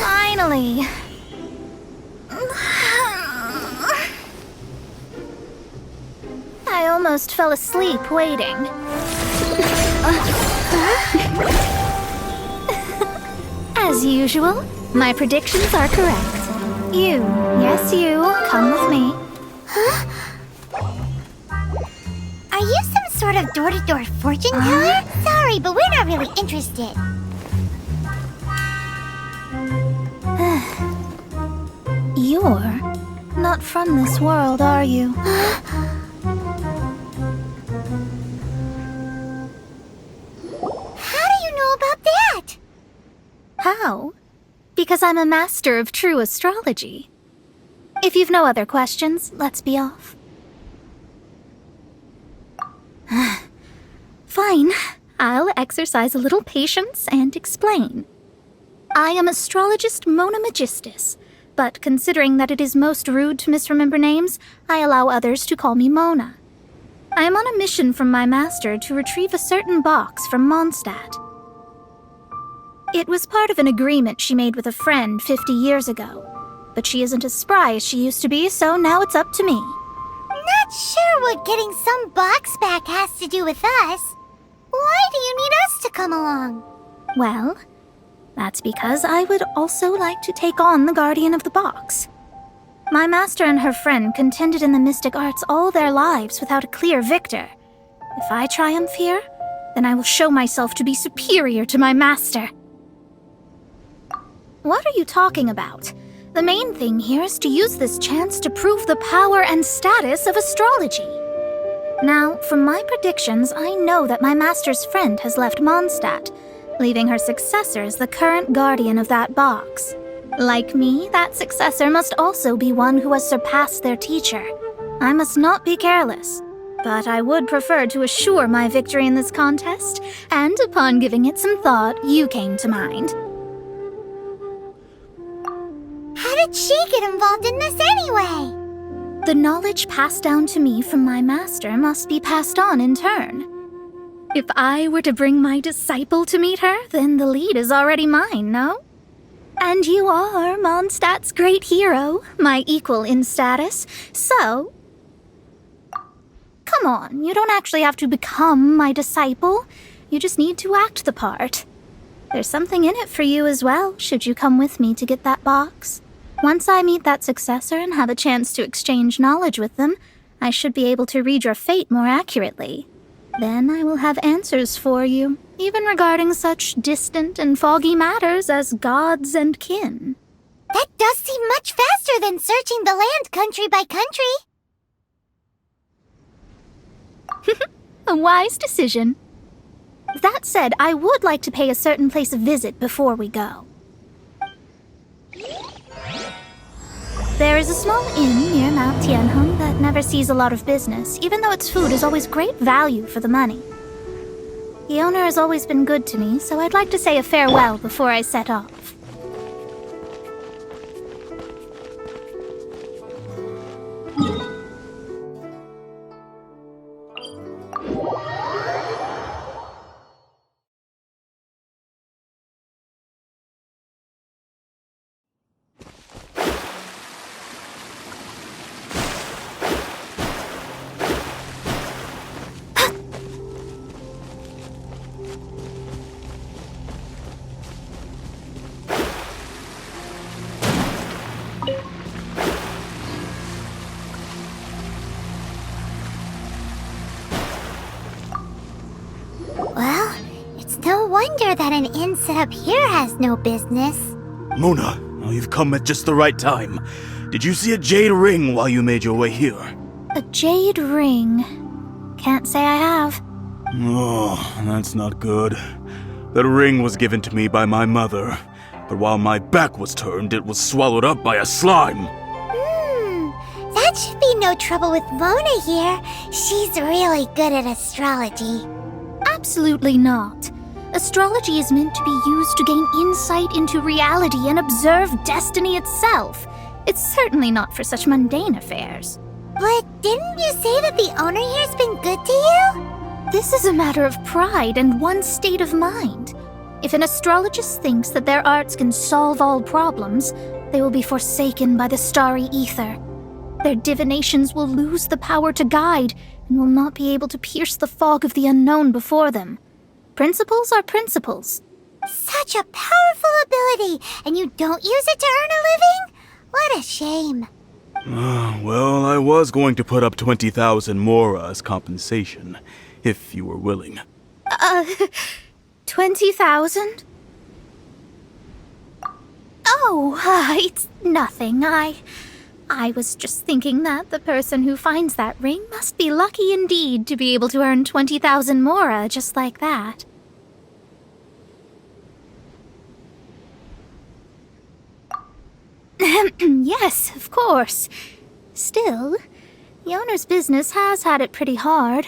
Finally. I almost fell asleep waiting. As usual, my predictions are correct. You, yes you, come with me. Are you some sort of door-to-door fortune teller? Sorry, but we're not really interested. You're not from this world, are you? How do you know about that? How? Because I'm a master of true astrology. If you've no other questions, let's be off. Fine. I'll exercise a little patience and explain. I am astrologist Mona Magistus, but considering that it is most rude to misremember names, I allow others to call me Mona. I am on a mission from my master to retrieve a certain box from Mondstadt. It was part of an agreement she made with a friend 50 years ago, but she isn't as spry as she used to be, so now it's up to me. Not sure what getting some box back has to do with us. Why do you need us to come along? Well, that's because I would also like to take on the guardian of the box. My master and her friend contended in the mystic arts all their lives without a clear victor. If I triumph here, then I will show myself to be superior to my master. What are you talking about? The main thing here is to use this chance to prove the power and status of astrology. Now, from my predictions, I know that my master's friend has left Mondstadt, leaving her successor as the current guardian of that box. Like me, that successor must also be one who has surpassed their teacher. I must not be careless, but I would prefer to assure my victory in this contest, and upon giving it some thought, you came to mind. How did she get involved in this anyway? The knowledge passed down to me from my master must be passed on in turn. If I were to bring my disciple to meet her, then the lead is already mine, no? And you are Mondstadt's great hero, my equal in status, so... Come on, you don't actually have to become my disciple. You just need to act the part. There's something in it for you as well, should you come with me to get that box. Once I meet that successor and have a chance to exchange knowledge with them, I should be able to read your fate more accurately. Then I will have answers for you, even regarding such distant and foggy matters as gods and kin. That does seem much faster than searching the land country by country. A wise decision. That said, I would like to pay a certain place a visit before we go. There is a small inn near Mount Tianheng that never sees a lot of business, even though its food is always great value for the money. The owner has always been good to me, so I'd like to say a farewell before I set off. Well, it's no wonder that an inn set up here has no business. Mona, oh, you've come at just the right time. Did you see a jade ring while you made your way here? A jade ring. Can't say I have. Oh, that's not good. That ring was given to me by my mother, but while my back was turned, it was swallowed up by a slime. That should be no trouble with Mona here. She's really good at astrology. Absolutely not. Astrology is meant to be used to gain insight into reality and observe destiny itself. It's certainly not for such mundane affairs. But didn't you say that the owner here's been good to you? This is a matter of pride and one's state of mind. If an astrologist thinks that their arts can solve all problems, they will be forsaken by the starry ether. Their divinations will lose the power to guide and will not be able to pierce the fog of the unknown before them. Principles are principles. Such a powerful ability, and you don't use it to earn a living? What a shame. Well, I was going to put up 20,000 mora as compensation, if you were willing. 20,000? Oh, it's nothing. I was just thinking that the person who finds that ring must be lucky indeed to be able to earn 20,000 mora just like that. Yes, of course. Still, the owner's business has had it pretty hard.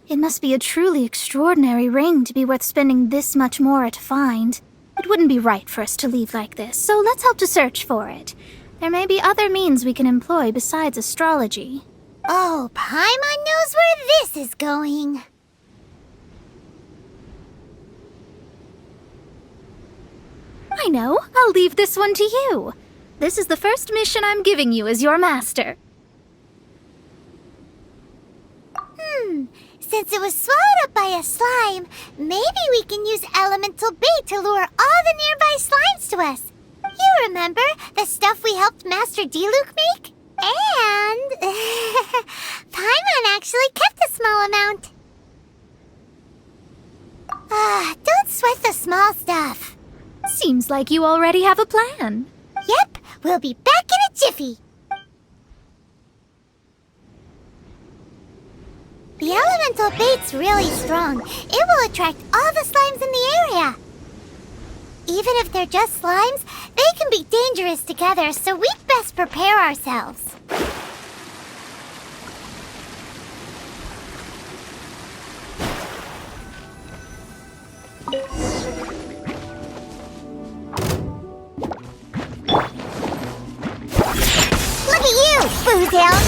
It must be a truly extraordinary ring to be worth spending this much mora to find. It wouldn't be right for us to leave like this, so let's help to search for it. There may be other means we can employ besides astrology. Oh, Paimon knows where this is going. I know. I'll leave this one to you. This is the first mission I'm giving you as your master. Since it was swallowed up by a slime, maybe we can use elemental bait to lure all the nearby slimes to us. You remember the stuff we helped Master Diluc make? And Paimon actually kept a small amount. Don't sweat the small stuff. Seems like you already have a plan. Yep, we'll be back in a jiffy. The elemental bait's really strong. It will attract all the slimes in the area. Even if they're just slimes, they can be dangerous together, so we'd best prepare ourselves. Look at you, Foozhound!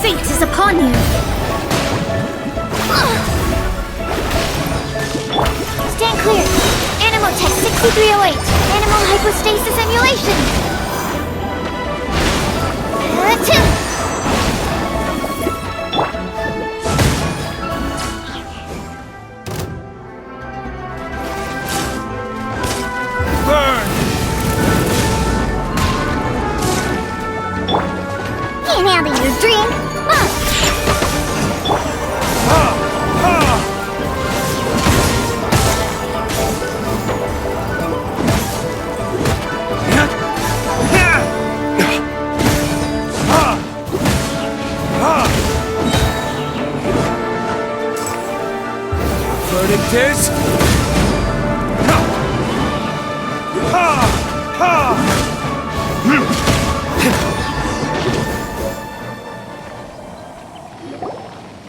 Fate is upon you. Stand clear! Animotech 6308! Animal hypostasis emulation! Can't handle your drink! Verdict is...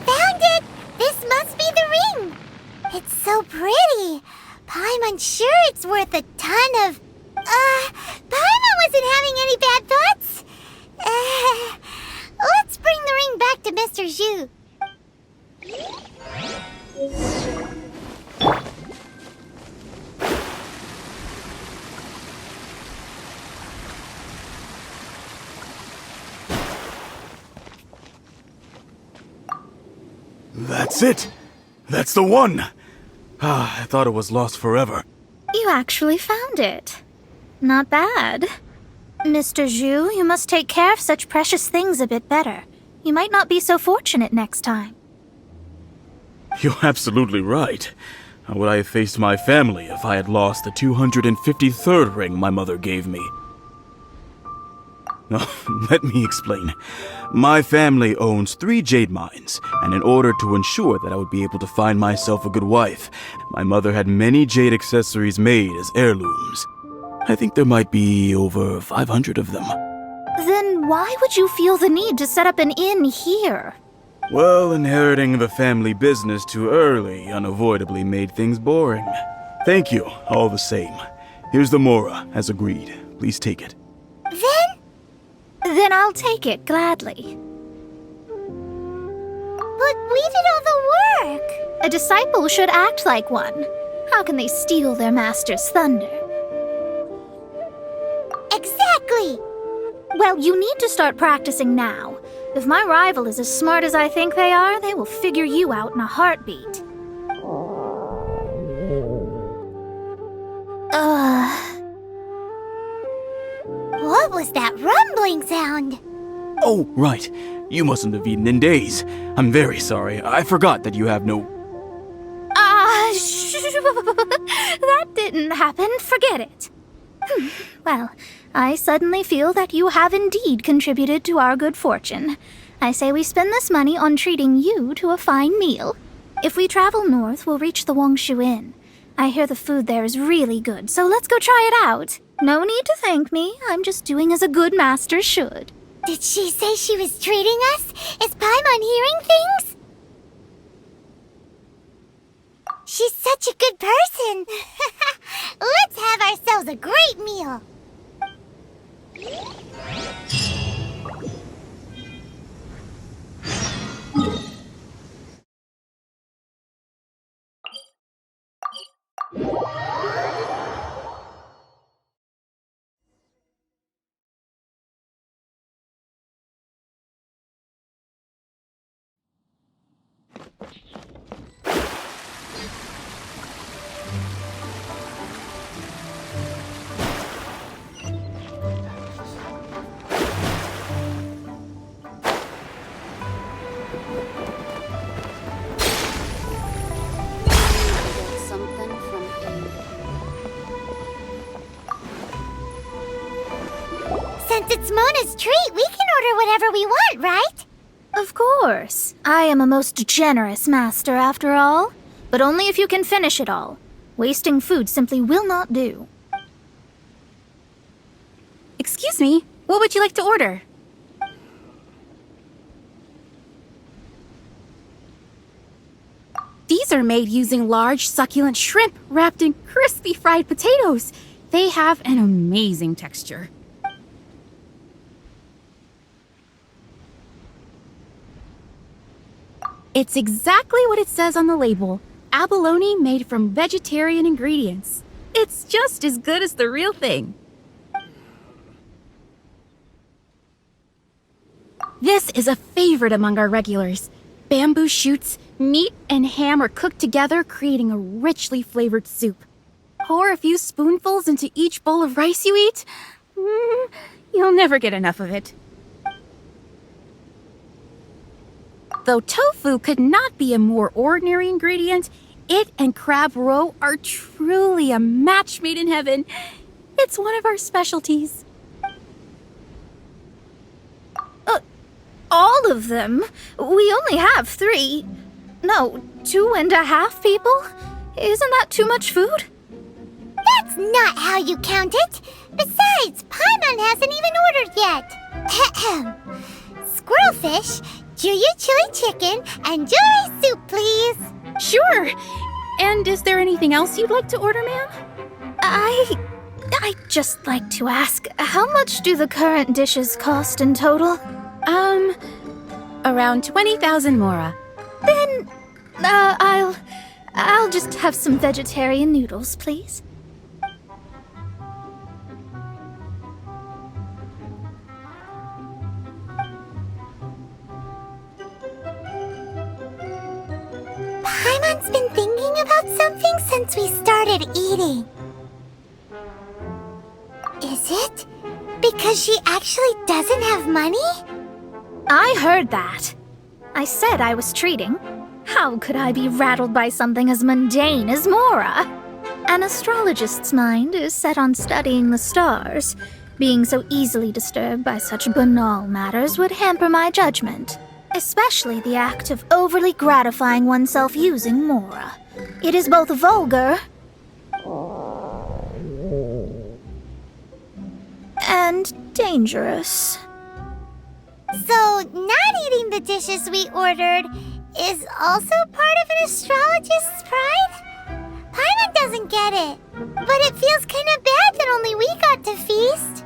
Found it! This must be the ring! It's so pretty! Paimon's sure it's worth a ton of... Paimon wasn't having any bad thoughts? Let's bring the ring back to Mr. Zhu. That's it! That's the one! I thought it was lost forever. You actually found it. Not bad. Mr. Zhu, you must take care of such precious things a bit better. You might not be so fortunate next time. You're absolutely right. How would I have faced my family if I had lost the 253rd ring my mother gave me? Let me explain. My family owns 3 jade mines, and in order to ensure that I would be able to find myself a good wife, my mother had many jade accessories made as heirlooms. I think there might be over 500 of them. Then why would you feel the need to set up an inn here? Well, inheriting the family business too early unavoidably made things boring. Thank you, all the same. Here's the mora, as agreed. Please take it. Then I'll take it gladly. But we did all the work. A disciple should act like one. How can they steal their master's thunder? Exactly. Well, you need to start practicing now. If my rival is as smart as I think they are, they will figure you out in a heartbeat. What was that rumbling sound? Oh, right. You mustn't have eaten in days. I'm very sorry. I forgot that you have no... That didn't happen. Forget it. Well, I suddenly feel that you have indeed contributed to our good fortune. I say we spend this money on treating you to a fine meal. If we travel north, we'll reach the Wongshu Inn. I hear the food there is really good, so let's go try it out. No need to thank me. I'm just doing as a good master should. Did she say she was treating us? Is Paimon hearing things? She's such a good person. Let's have ourselves a great meal. Since it's Mona's treat, we can order whatever we want, right? Of course. I am a most generous master, after all. But only if you can finish it all. Wasting food simply will not do. Excuse me, what would you like to order? These are made using large, succulent shrimp wrapped in crispy fried potatoes. They have an amazing texture. It's exactly what it says on the label. Abalone made from vegetarian ingredients. It's just as good as the real thing. This is a favorite among our regulars. Bamboo shoots, meat, and ham are cooked together, creating a richly flavored soup. Pour a few spoonfuls into each bowl of rice you eat. You'll never get enough of it. Though tofu could not be a more ordinary ingredient, it and crab roe are truly a match made in heaven. It's one of our specialties. All of them? We only have 3. No, 2.5 people? Isn't that too much food? That's not how you count it. Besides, Paimon hasn't even ordered yet. Squirrelfish, Juyu chili chicken, and jewelry soup, please. Sure. And is there anything else you'd like to order, ma'am? I'd just like to ask, how much do the current dishes cost in total? Around 20,000 mora. Then, I'll just have some vegetarian noodles, please. Paimon's been thinking about something since we started eating. Is it because she actually doesn't have money? I heard that. I said I was treating. How could I be rattled by something as mundane as Mora? An astrologist's mind is set on studying the stars. Being so easily disturbed by such banal matters would hamper my judgment, especially the act of overly gratifying oneself using Mora. It is both vulgar and dangerous. So, not eating the dishes we ordered is also part of an astrologist's pride? Paimon doesn't get it, but it feels kinda bad that only we got to feast.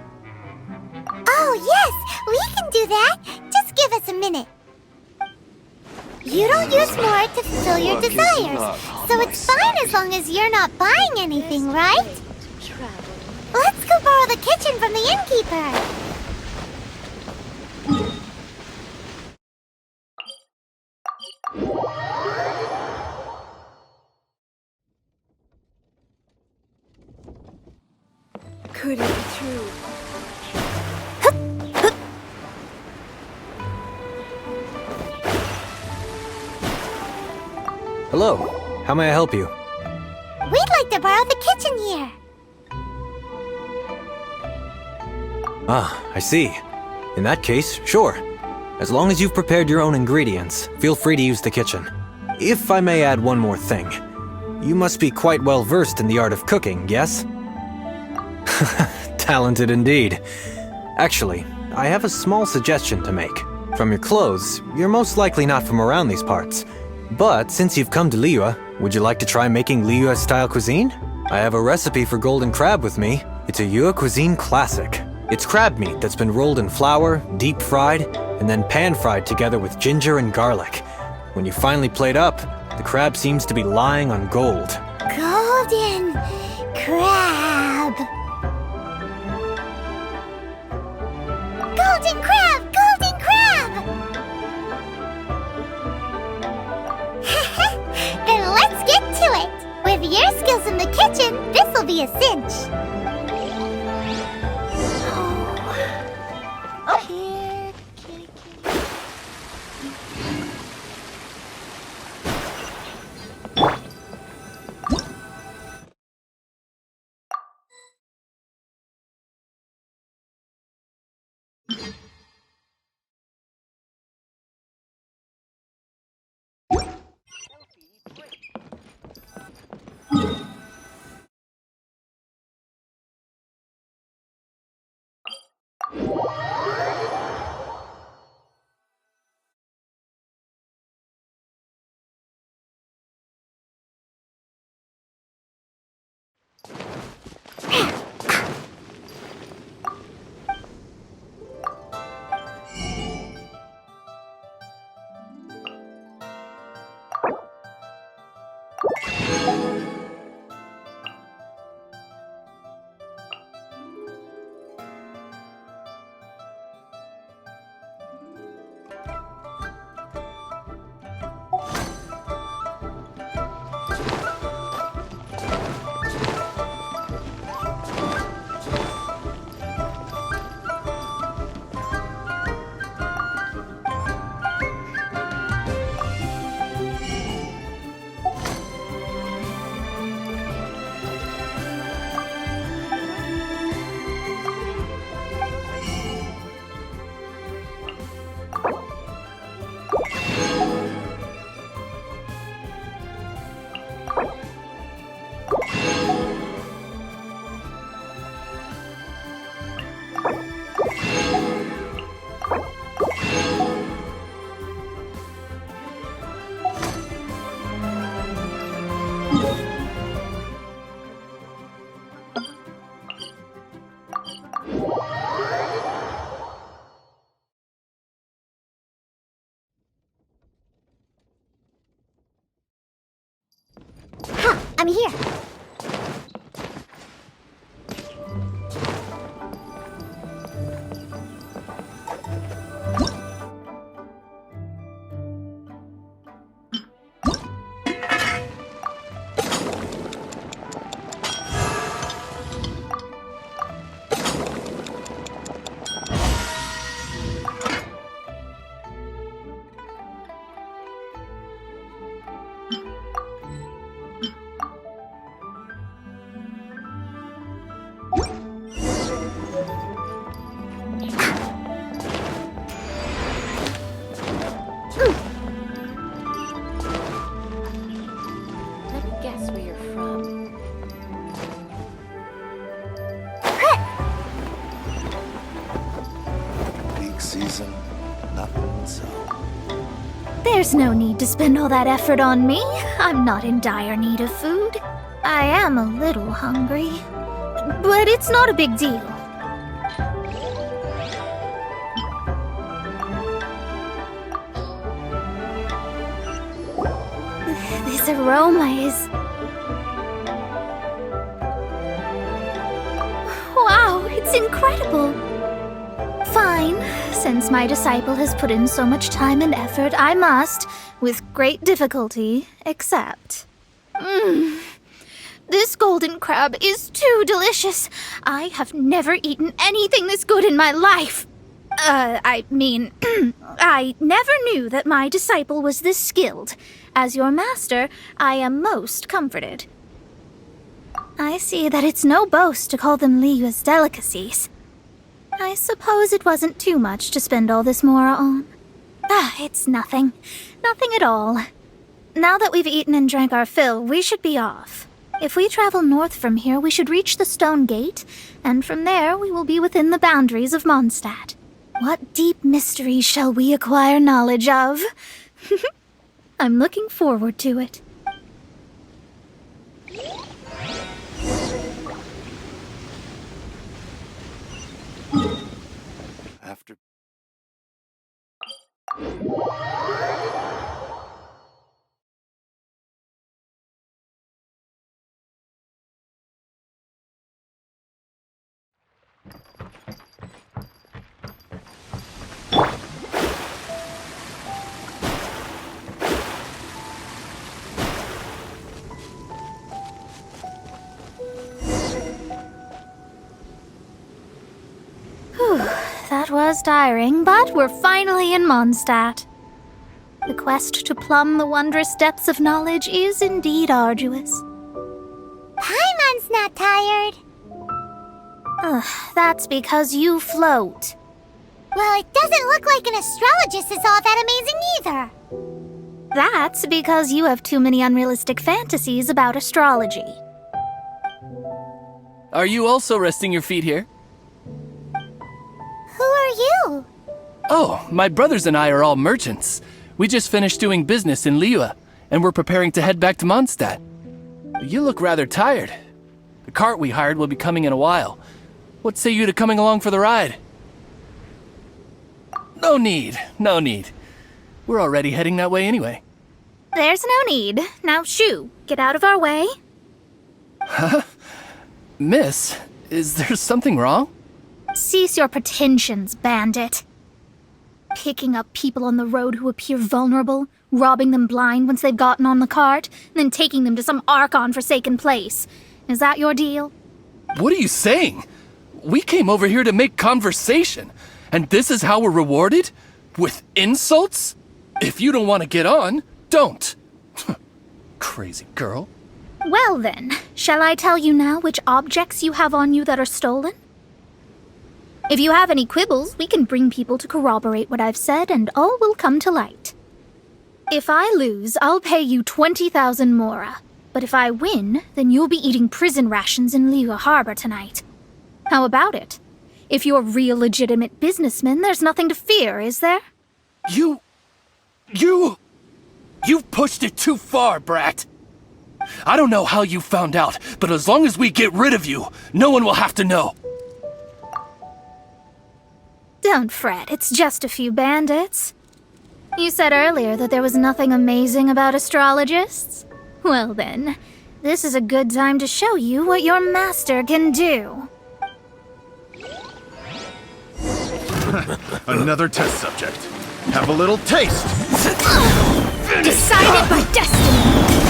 Oh yes, we can do that. Just give us a minute. You don't use more to fulfill your desires, so it's fine as long as you're not buying anything, right? Let's go borrow the kitchen from the innkeeper. Could it be true? Hello, how may I help you? We'd like to borrow the kitchen here. Ah, I see. In that case, sure. As long as you've prepared your own ingredients, feel free to use the kitchen. If I may add one more thing. You must be quite well versed in the art of cooking, yes? Talented indeed. Actually, I have a small suggestion to make. From your clothes, you're most likely not from around these parts. But since you've come to Liyue, would you like to try making Liyue-style cuisine? I have a recipe for golden crab with me. It's a Yue cuisine classic. It's crab meat that's been rolled in flour, deep fried, and then pan-fried together with ginger and garlic. When you finally plate up, the crab seems to be lying on gold. Golden crab. Golden crab! Golden crab! Then let's get to it! With your skills in the kitchen, this'll be a cinch. Here, kitty, kitty. I'm here. and nothing, so... There's no need to spend all that effort on me. I'm not in dire need of food. I am a little hungry, but it's not a big deal. This aroma is... Wow, it's incredible! Fine. Since my disciple has put in so much time and effort, I must, with great difficulty, accept. This golden crab is too delicious. I have never eaten anything this good in my life. I never knew that my disciple was this skilled. As your master, I am most comforted. I see that it's no boast to call them Liyue's delicacies. I suppose it wasn't too much to spend all this mora on. It's nothing. Nothing at all. Now that we've eaten and drank our fill, we should be off. If we travel north from here, we should reach the Stone Gate, and from there we will be within the boundaries of Mondstadt. What deep mysteries shall we acquire knowledge of? I'm looking forward to it. After... That was tiring, but we're finally in Mondstadt. The quest to plumb the wondrous depths of knowledge is indeed arduous. Paimon's not tired. That's because you float. Well, it doesn't look like an astrologist is all that amazing either. That's because you have too many unrealistic fantasies about astrology. Are you also resting your feet here? Who are you? Oh, my brothers and I are all merchants. We just finished doing business in Liyue, and we're preparing to head back to Mondstadt. You look rather tired. The cart we hired will be coming in a while. What say you to coming along for the ride? No need. We're already heading that way anyway. There's no need. Now shoo, get out of our way. Miss, is there something wrong? Cease your pretensions, bandit. Picking up people on the road who appear vulnerable, robbing them blind once they've gotten on the cart, and then taking them to some Archon-forsaken place. Is that your deal? What are you saying? We came over here to make conversation, and this is how we're rewarded? With insults? If you don't want to get on, don't. Crazy girl. Well then, shall I tell you now which objects you have on you that are stolen? If you have any quibbles, we can bring people to corroborate what I've said, and all will come to light. If I lose, I'll pay you 20,000 mora. But if I win, then you'll be eating prison rations in Liyue Harbor tonight. How about it? If you're real legitimate businessmen, there's nothing to fear, is there? You pushed it too far, brat. I don't know how you found out, but as long as we get rid of you, no one will have to know. Don't fret, it's just a few bandits. You said earlier that there was nothing amazing about astrologists? Well then, this is a good time to show you what your master can do. Another test subject. Have a little taste. Decided by destiny!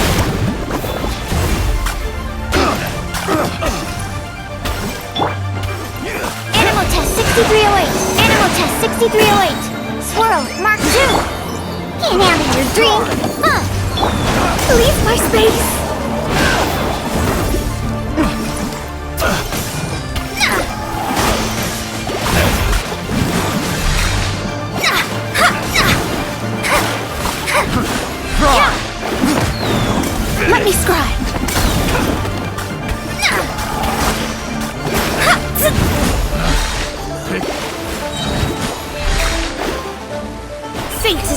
Animal test 6308. Animal test 6308. Swirl, Mark 2. Get out of your drink. Leave my space! Let me scribe.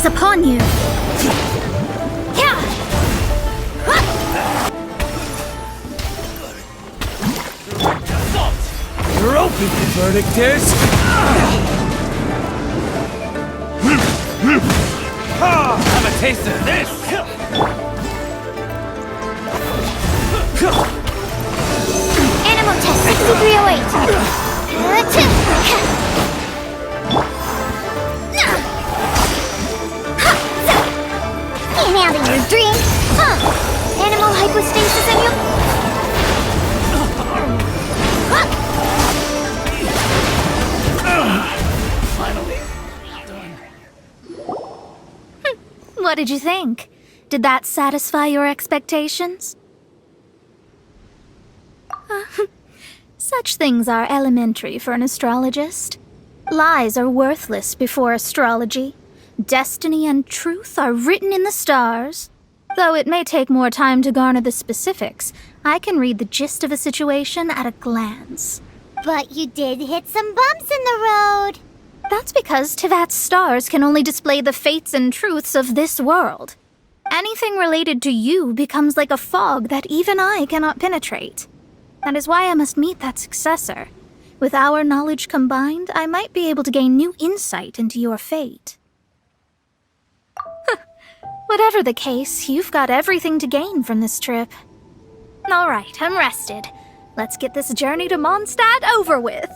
upon you! Yeah! You're open to verdictors! Have a taste of this! Animal test 6308. Can't handle your drink. Animal hypostasis in you. What did you think? Did that satisfy your expectations? Such things are elementary for an astrologist. Lies are worthless before astrology. Destiny and truth are written in the stars. Though it may take more time to garner the specifics, I can read the gist of a situation at a glance. But you did hit some bumps in the road. That's because Tivat's stars can only display the fates and truths of this world. Anything related to you becomes like a fog that even I cannot penetrate. That is why I must meet that successor. With our knowledge combined, I might be able to gain new insight into your fate. Whatever the case, you've got everything to gain from this trip. All right, I'm rested. Let's get this journey to Mondstadt over with.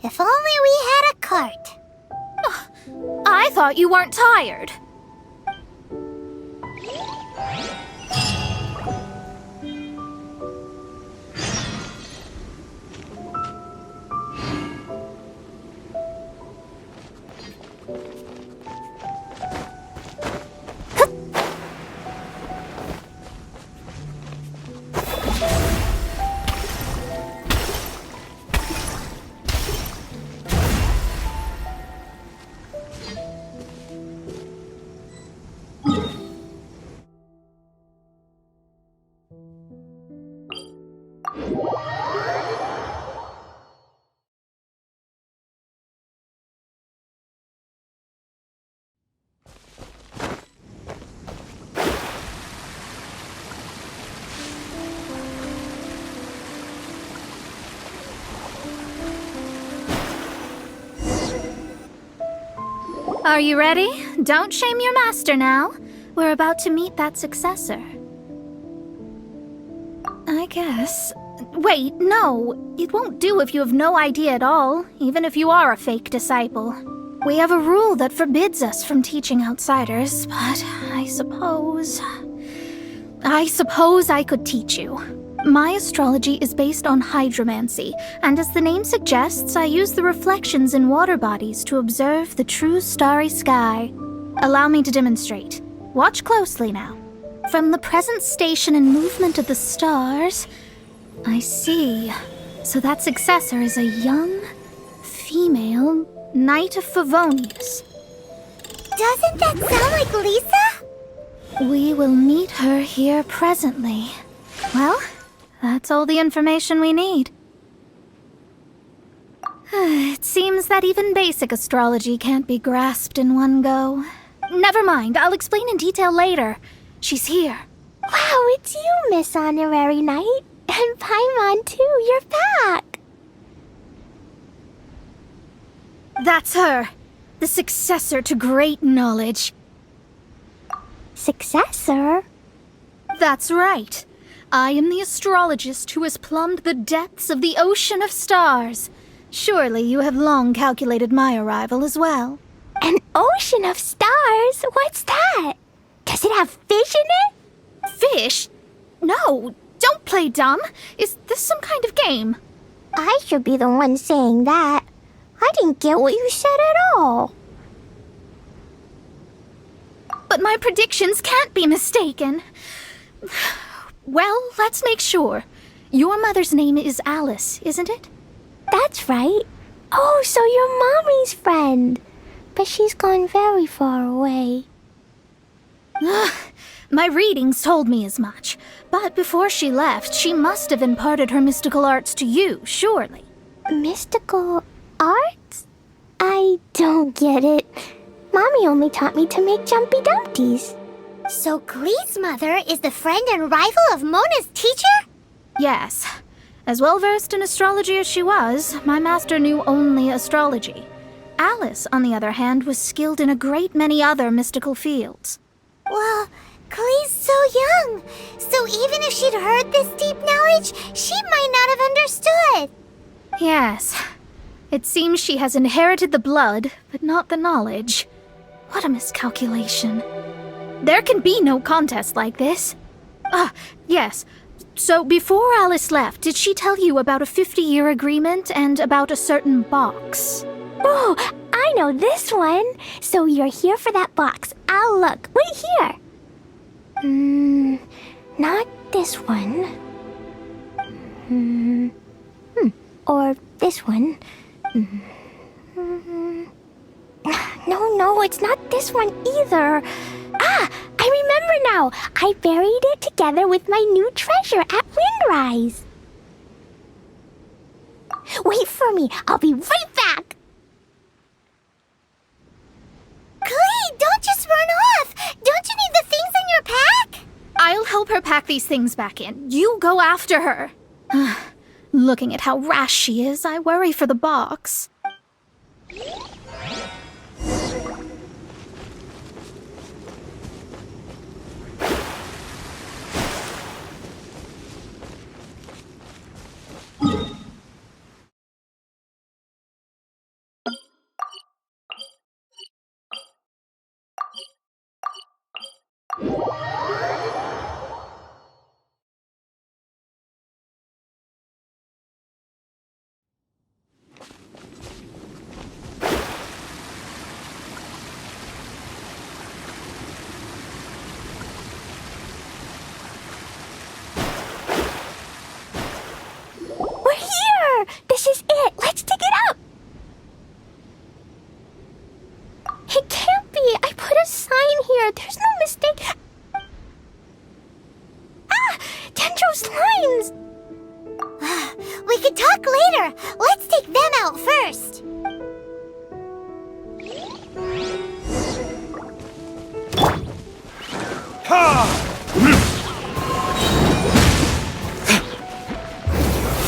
If only we had a cart. I thought you weren't tired. Are you ready? Don't shame your master now. We're about to meet that successor. I guess. Wait, no. It won't do if you have no idea at all, even if you are a fake disciple. We have a rule that forbids us from teaching outsiders, but I suppose I could teach you. My astrology is based on hydromancy, and as the name suggests, I use the reflections in water bodies to observe the true starry sky. Allow me to demonstrate. Watch closely now. From the present station and movement of the stars, I see. So that successor is a young, female Knight of Favonius. Doesn't that sound like Lisa? We will meet her here presently. Well, that's all the information we need. It seems that even basic astrology can't be grasped in one go. Never mind, I'll explain in detail later. She's here. Wow, it's you, Miss Honorary Knight. And Paimon, too. You're back. That's her. The successor to great knowledge. Successor? That's right. I am the astrologist who has plumbed the depths of the ocean of stars. Surely you have long calculated my arrival as well. An ocean of stars? What's that? Does it have fish in it? Fish? No, don't play dumb. Is this some kind of game? I should be the one saying that. I didn't get what you said at all. But my predictions can't be mistaken. Well, let's make sure. Your mother's name is Alice, isn't it? That's right. Oh, so you're Mommy's friend. But she's gone very far away. My readings told me as much. But before she left, she must have imparted her mystical arts to you, surely. Mystical arts? I don't get it. Mommy only taught me to make Jumpy Dumpties. So Glee's mother is the friend and rival of Mona's teacher? Yes. As well versed in astrology as she was, my master knew only astrology. Alice, on the other hand, was skilled in a great many other mystical fields. Well, Glee's so young, so even if she'd heard this deep knowledge, she might not have understood. Yes. It seems she has inherited the blood, but not the knowledge. What a miscalculation. There can be no contest like this. Ah, yes. So before Alice left, did she tell you about a 50-year agreement and about a certain box? Oh, I know this one. So you're here for that box. I'll look. Wait here. Not this one. Or this one. No, it's not this one either. Ah, I remember now. I buried it together with my new treasure at Windrise. Wait for me. I'll be right back. Clee, don't just run off. Don't you need the things in your pack? I'll help her pack these things back in. You go after her. Looking at how rash she is, I worry for the box. We're here! This is it! Let's dig it up! It can't be! I put a sign here! There's no mistake! Ah! Dendro's lines! We can talk later! Let's take them out first!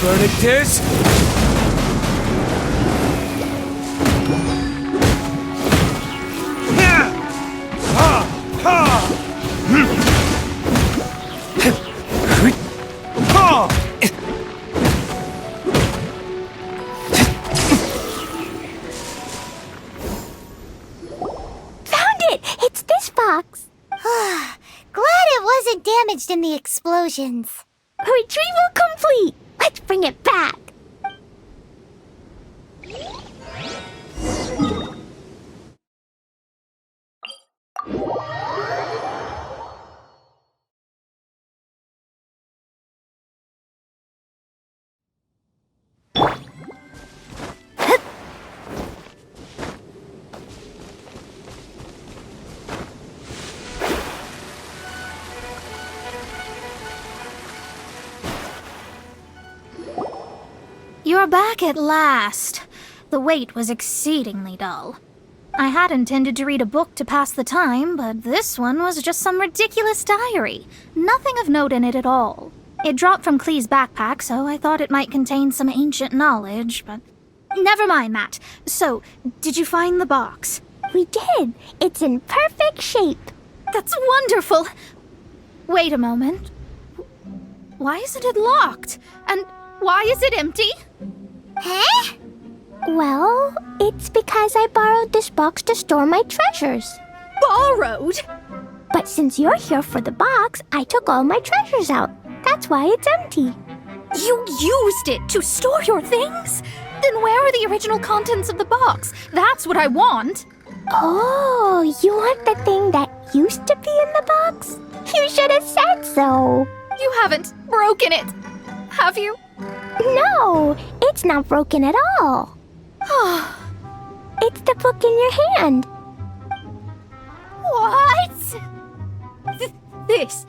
Furnictors? Found it! It's this box! Glad it wasn't damaged in the explosions. Retrieval complete! Let's bring it back! You're back at last. The wait was exceedingly dull. I had intended to read a book to pass the time, but this one was just some ridiculous diary. Nothing of note in it at all. It dropped from Clee's backpack, so I thought it might contain some ancient knowledge, but... Never mind that. So, did you find the box? We did! It's in perfect shape! That's wonderful! Wait a moment. Why isn't it locked? And why is it empty? Huh? Well, it's because I borrowed this box to store my treasures. Borrowed? But since you're here for the box, I took all my treasures out. That's why it's empty. You used it to store your things? Then where are the original contents of the box? That's what I want. Oh, you want the thing that used to be in the box? You should have said so. You haven't broken it, have you? No, it's not broken at all. It's the book in your hand. What? This.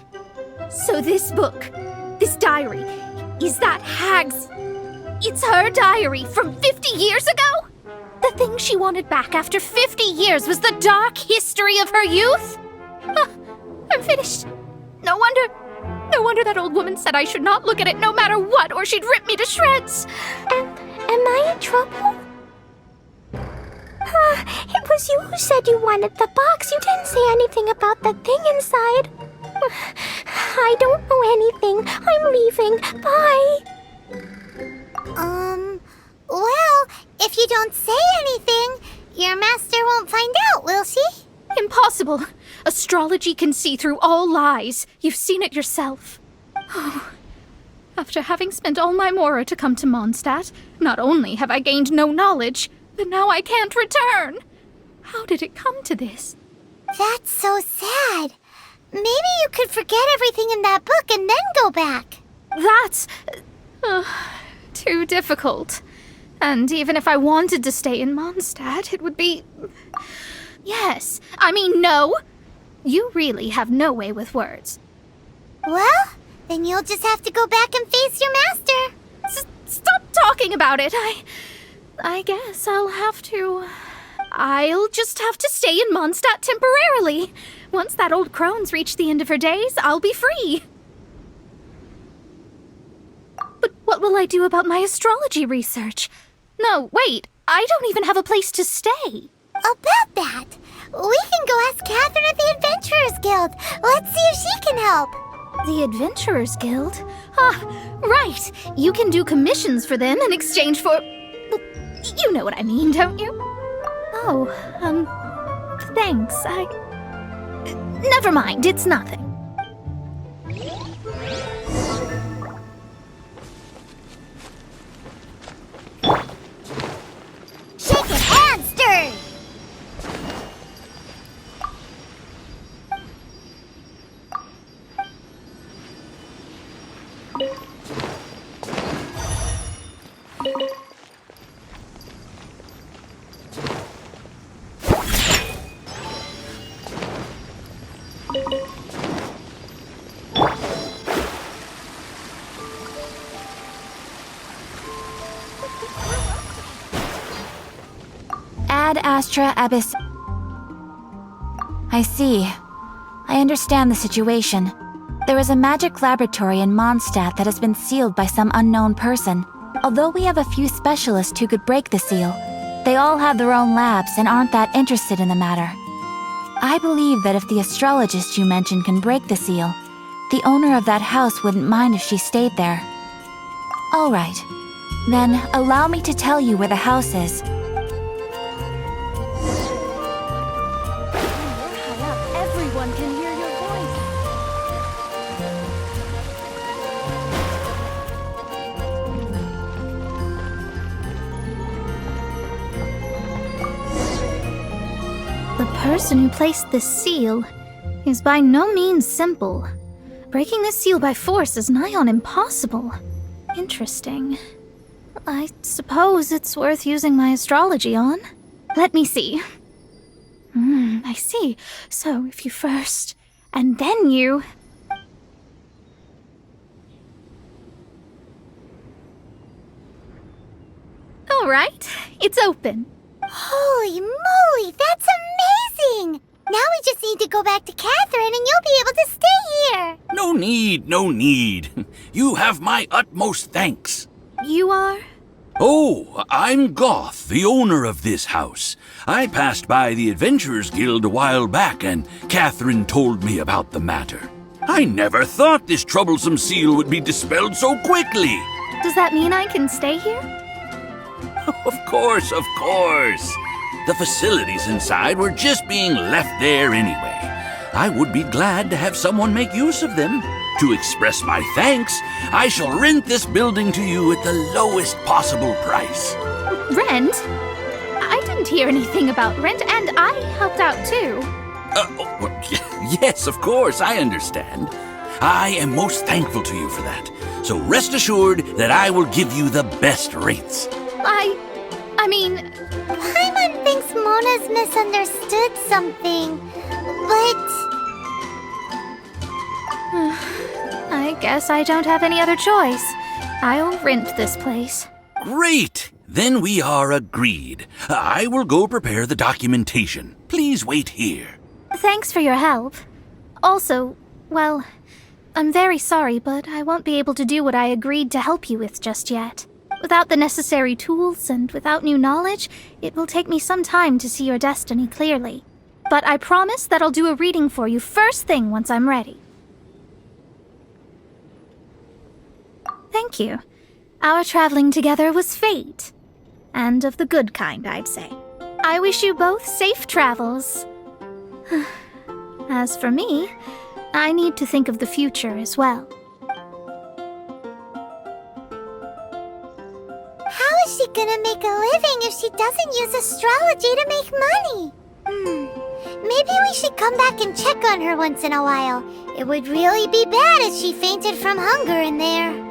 So this book, this diary, is that Hag's... It's her diary from 50 years ago? The thing she wanted back after 50 years was the dark history of her youth? I'm finished. No wonder that old woman said I should not look at it no matter what, or she'd rip me to shreds. Am I in trouble? It was you who said you wanted the box. You didn't say anything about the thing inside. I don't know anything. I'm leaving. Bye. Well, if you don't say anything, your master won't find out, will she? Impossible. Astrology can see through all lies. You've seen it yourself. After having spent all my mora to come to Mondstadt, not only have I gained no knowledge, but now I can't return. How did it come to this? That's so sad. Maybe you could forget everything in that book and then go back. That's too difficult. And even if I wanted to stay in Mondstadt, it would be... Yes, I mean no. You really have no way with words. Well, then you'll just have to go back and face your master. Stop talking about it. I guess I'll just have to stay in Mondstadt temporarily. Once that old crone's reached the end of her days, I'll be free. But what will I do about my astrology research? No, wait, I don't even have a place to stay. About that, we can go ask Catherine at the Adventurers Guild. Let's see if she can help. The Adventurers Guild? Right. You can do commissions for them in exchange for... You know what I mean, don't you? Oh, thanks. Never mind, it's nothing. Shake it and stir! Ad Astra Abyss. I see. I understand the situation. There is a magic laboratory in Mondstadt that has been sealed by some unknown person. Although we have a few specialists who could break the seal, they all have their own labs and aren't that interested in the matter. I believe that if the astrologist you mentioned can break the seal, the owner of that house wouldn't mind if she stayed there. All right. Then allow me to tell you where the house is. Everyone can hear your voice. The person who placed this seal is by no means simple. Breaking this seal by force is nigh on impossible. Interesting. I suppose it's worth using my astrology on. Let me see. I see. So if you first, and then you... All right, it's open. Holy moly, that's amazing! Now we just need to go back to Catherine and you'll be able to stay here. No need, no need. You have my utmost thanks. You are? Oh, I'm Goth, the owner of this house. I passed by the Adventurers Guild a while back, and Catherine told me about the matter. I never thought this troublesome seal would be dispelled so quickly. Does that mean I can stay here? Of course, of course. The facilities inside were just being left there anyway. I would be glad to have someone make use of them. To express my thanks, I shall rent this building to you at the lowest possible price. Rent? I didn't hear anything about rent, and I helped out too. Yes, of course, I understand. I am most thankful to you for that. So rest assured that I will give you the best rates. I mean... Paimon thinks Mona's misunderstood something, but... I guess I don't have any other choice. I'll rent this place. Great! Then we are agreed. I will go prepare the documentation. Please wait here. Thanks for your help. Also, well, I'm very sorry, but I won't be able to do what I agreed to help you with just yet. Without the necessary tools and without new knowledge, it will take me some time to see your destiny clearly. But I promise that I'll do a reading for you first thing once I'm ready. Thank you. Our traveling together was fate. And of the good kind, I'd say. I wish you both safe travels. As for me, I need to think of the future as well. How is she gonna make a living if she doesn't use astrology to make money? Maybe we should come back and check on her once in a while. It would really be bad if she fainted from hunger in there.